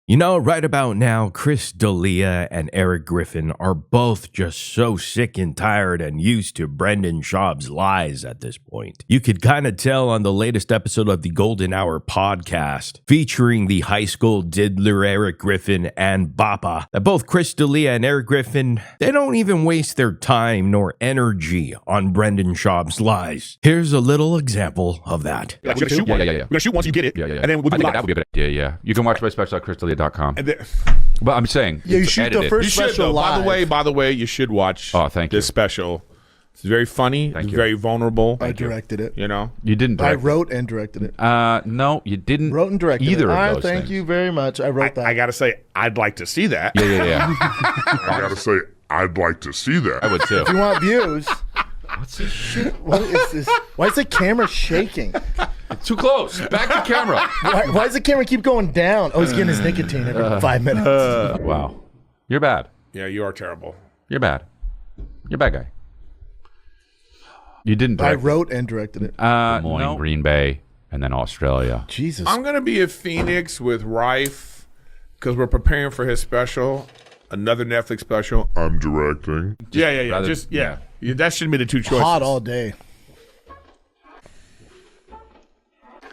You know, right about now, Chris D'Elia and Erik Griffin are both just so sick and tired and used to Brendan Schaub's lies at this point. You could kind of tell on the latest episode of the Golden Hour podcast, featuring the high school diddler Erik Griffin and Bappa, that both Chris D'Elia and Erik Griffin, they don't even waste their time nor energy on Brendan Schaub's lies. Here's a little example of that. We're gonna shoot one. We're gonna shoot once you get it. And then we'll do live. That would be a good idea. You can watch my special at chrisdelia.com. But I'm saying, you shoot the first special live. By the way, you should watch this special. It's very funny. It's very vulnerable. I directed it. You know, you didn't. I wrote and directed it. No, you didn't. Wrote and directed either it. of those Thank things. you very much. I wrote that. I gotta say, I'd like to see that. Yeah. I gotta say, I'd like to see that. I would too. If you want views. What's this shit? What is this? Why is the camera shaking? Too close. Back to camera. Why does the camera keep going down? Oh, he's getting his nicotine every 5 minutes. Wow. You're bad. Yeah, you are terrible. You're bad. You're a bad guy. You didn't direct I wrote and directed it. Des Moines, Green Bay, and then Australia. Jesus. I'm gonna be at Phoenix with Rife because we're preparing for his special, another Netflix special. I'm directing. Yeah. That shouldn't be the two choices. Hot all day.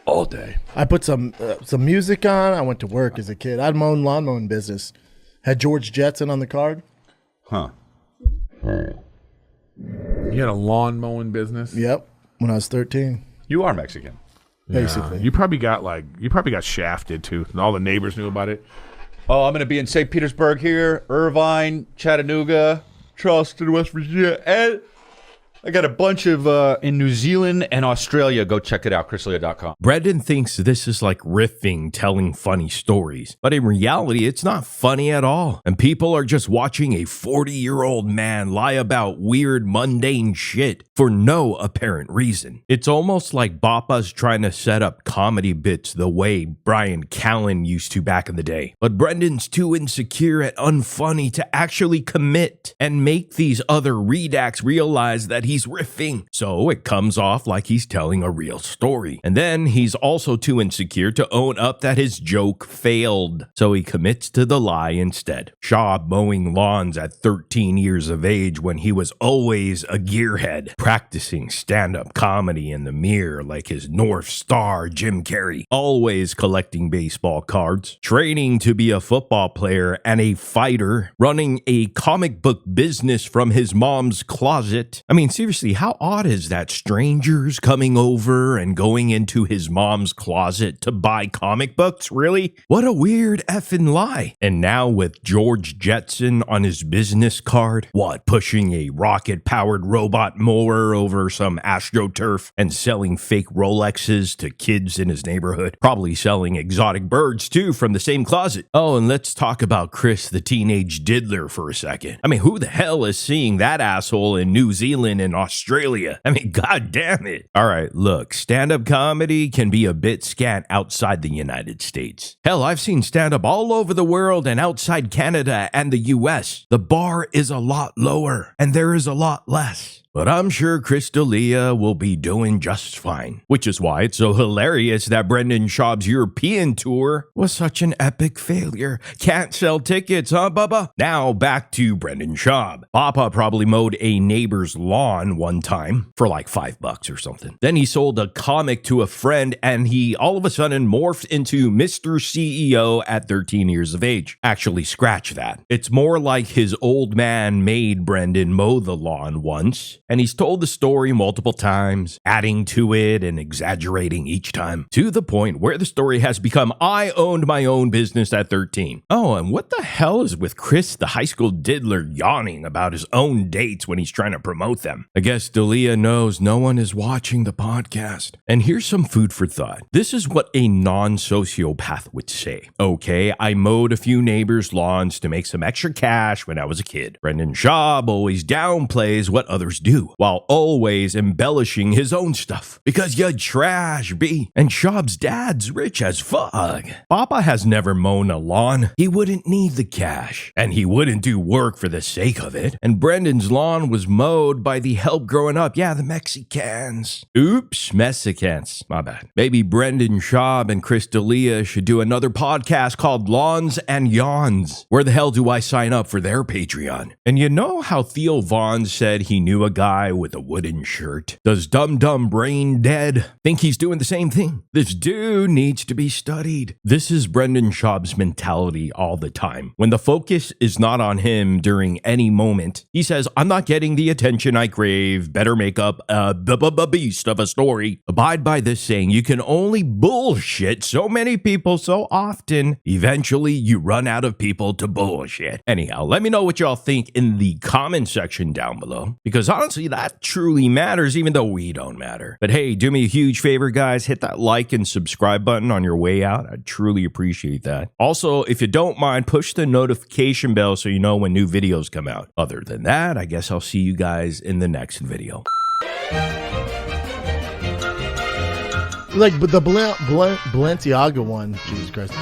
All day. I put some music on. I went to work as a kid. I had my own lawn mowing business. Had George Jetson on the card. Huh. You had a lawn mowing business? Yep. When I was 13. You are Mexican. Basically. You probably got shafted too. And all the neighbors knew about it. Oh, I'm going to be in St. Petersburg here, Irvine, Chattanooga, Charleston, West Virginia, and I got a bunch of in New Zealand and Australia. Go check it out, chrisdelia.com. Brendan thinks this is like riffing, telling funny stories. But in reality, it's not funny at all. And people are just watching a 40-year-old man lie about weird, mundane shit for no apparent reason. It's almost like Bappa's trying to set up comedy bits the way Brian Callen used to back in the day. But Brendan's too insecure and unfunny to actually commit and make these other redacts realize that he's riffing, so it comes off like he's telling a real story. And then he's also too insecure to own up that his joke failed, so he commits to the lie instead. Schaub mowing lawns at 13 years of age when he was always a gearhead, practicing stand-up comedy in the mirror like his North Star Jim Carrey, always collecting baseball cards, training to be a football player and a fighter, running a comic book business from his mom's closet. I mean, seriously, how odd is that? Strangers coming over and going into his mom's closet to buy comic books? Really? What a weird effing lie. And now with George Jetson on his business card, what, pushing a rocket-powered robot mower over some AstroTurf and selling fake Rolexes to kids in his neighborhood? Probably selling exotic birds, too, from the same closet. Oh, and let's talk about Chris, the teenage diddler, for a second. I mean, who the hell is seeing that asshole in New Zealand and Australia? I mean, god damn it. All right, look, stand-up comedy can be a bit scant outside the United States. Hell, I've seen stand-up all over the world and outside Canada and the US. The bar is a lot lower, and there is a lot less. But I'm sure Chris D'Elia will be doing just fine, which is why it's so hilarious that Brendan Schaub's European tour was such an epic failure. Can't sell tickets, huh, Bubba? Now back to Brendan Schaub. Bappa probably mowed a neighbor's lawn one time for like $5 or something. Then he sold a comic to a friend and he all of a sudden morphed into Mr. CEO at 13 years of age. Actually, scratch that. It's more like his old man made Brendan mow the lawn once. And he's told the story multiple times, adding to it and exaggerating each time, to the point where the story has become, I owned my own business at 13. Oh, and what the hell is with Chris, the high school diddler, yawning about his own dates when he's trying to promote them? I guess D'Elia knows no one is watching the podcast. And here's some food for thought. This is what a non-sociopath would say. Okay, I mowed a few neighbors' lawns to make some extra cash when I was a kid. Brendan Schaub always downplays what others do. you, while always embellishing his own stuff. Because you're trash, B. And Schaub's dad's rich as fuck. Papa has never mown a lawn. He wouldn't need the cash. And he wouldn't do work for the sake of it. And Brendan's lawn was mowed by the help growing up. Yeah, the Mexicans. Oops, Mexicans. My bad. Maybe Brendan Schaub and Chris D'Elia should do another podcast called Lawns and Yawns. Where the hell do I sign up for their Patreon? And you know how Theo Vaughn said he knew a guy with a wooden shirt? Does Dum Dum Brain Dead think he's doing the same thing? This dude needs to be studied. This is Brendan Schaub's mentality all the time. When the focus is not on him during any moment, he says, I'm not getting the attention I crave, better make up a beast of a story. Abide by this saying, you can only bullshit so many people so often, eventually you run out of people to bullshit. Anyhow, let me know what y'all think in the comment section down below, because honestly, that truly matters, even though we don't matter. But hey, do me a huge favor, guys, hit that like and subscribe button on your way out. I'd truly appreciate that. Also, if you don't mind, push the notification bell so you know when new videos come out. Other than that, I guess I'll see you guys in the next video. Like, but the Balenciaga one, Jesus Christ.